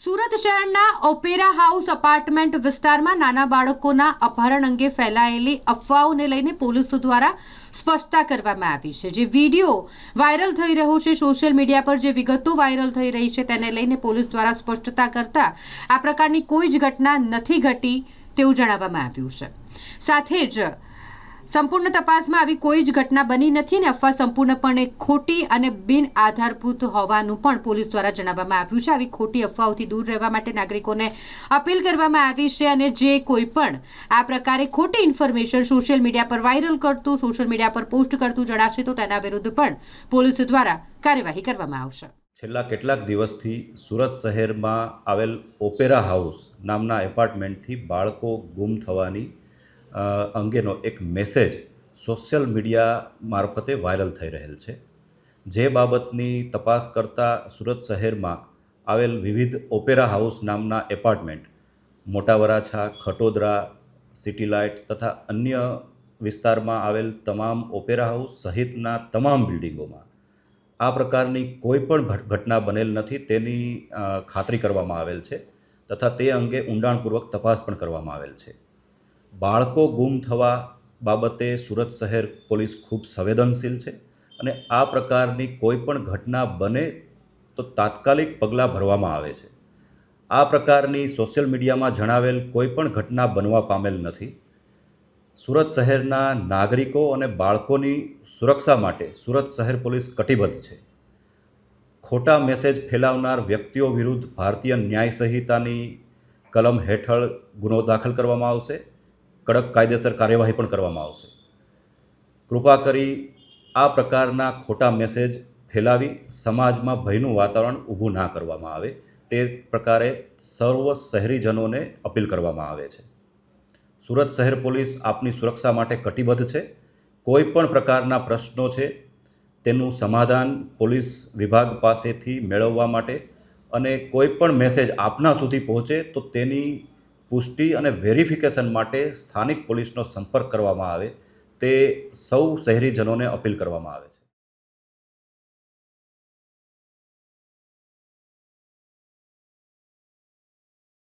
સુરત શહેરના opera house apartment વિસ્તારમાં નાના બાળકોના અપહરણ અંગે ફેલાયેલી અફવાઓને લઈને પોલીસ દ્વારા સ્પષ્ટતા કરવામાં આવી છે। જે વિડીયો વાયરલ થઈ રહ્યો છે સોશિયલ મીડિયા પર, જે વિગતો વાયરલ થઈ રહી છે તેને લઈને પોલીસ દ્વારા સ્પષ્ટતા કરતા આ પ્રકારની કોઈ જ ઘટના નથી ઘટી તેવું જણાવવામાં આવ્યું છે। સાથે જ સંપૂર્ણ તપાસમાં આવી કોઈ જ ઘટના બની નથી અને અફવા સંપૂર્ણપણે ખોટી અને બિન આધારભૂત હોવાનું પણ પોલીસ દ્વારા જણાવવામાં આવ્યું છે। આવી ખોટી અફવાઓથી દૂર રહેવા માટે નાગરિકોને અપીલ કરવામાં આવી છે અને જે કોઈ પણ આ પ્રકારે ખોટી ઇન્ફોર્મેશન સોશિયલ મીડિયા પર વાયરલ કરતું, સોશિયલ મીડિયા પર પોસ્ટ કરતું જણાશે તો તેના વિરુદ્ધ પણ પોલીસ દ્વારા કાર્યવાહી કરવામાં આવશે। છેલ્લા કેટલાક દિવસથી સુરત શહેરમાં આવેલ ઓપેરા હાઉસ નામના એપાર્ટમેન્ટથી બાળકો ગુમ થવાની અંગેનો એક મેસેજ સોશિયલ મીડિયા મારફતે વાયરલ થઈ રહેલ છે। જે બાબતની તપાસ કરતાં સુરત શહેરમાં આવેલ વિવિધ ઓપેરા હાઉસ નામના એપાર્ટમેન્ટ મોટા વરાછા, ખટોદરા, સિટી લાઇટ તથા અન્ય વિસ્તારમાં આવેલ તમામ ઓપેરા હાઉસ સહિતના તમામ બિલ્ડિંગોમાં આ પ્રકારની કોઈ પણ ઘટના બનેલ નથી તેની ખાતરી કરવામાં આવેલ છે તથા તે અંગે ઊંડાણપૂર્વક તપાસ પણ કરવામાં આવેલ છે। બાળકો ગુમ થવા બાબતે સુરત શહેર પોલીસ ખૂબ સંવેદનશીલ છે અને આ પ્રકારની કોઈ પણ ઘટના બને તો તાત્કાલિક પગલાં ભરવામાં આવે છે। આ પ્રકારની સોશિયલ મીડિયામાં જણાવેલ કોઈ પણ ઘટના બનવા પામેલ નથી। સુરત શહેરના નાગરિકો અને બાળકોની સુરક્ષા માટે સુરત શહેર પોલીસ કટિબદ્ધ છે। ખોટા મેસેજ ફેલાવનાર વ્યક્તિઓ વિરુદ્ધ ભારતીય ન્યાય સંહિતાની કલમ હેઠળ ગુનો દાખલ કરવામાં આવશે। કડક કાયદેસર કાર્યવાહી પણ કરવામાં આવશે। કૃપા કરી આ પ્રકારના ખોટા મેસેજ ફેલાવી સમાજમાં ભયનું વાતાવરણ ઊભું ના કરવામાં આવે તે પ્રકારે સર્વ શહેરીજનોને અપીલ કરવામાં આવે છે। સુરત શહેર પોલીસ આપની સુરક્ષા માટે કટિબદ્ધ છે। કોઈ પણ પ્રકારના પ્રશ્નો છે તેનું સમાધાન પોલીસ વિભાગ પાસેથી મેળવવા માટે અને કોઈ પણ મેસેજ આપના સુધી પહોંચે તો તેની પુષ્ટિ અને વેરિફિકેશન માટે સ્થાનિક પોલીસનો સંપર્ક કરવામાં આવે તે સૌ શહેરીજનોને અપીલ કરવામાં આવે છે।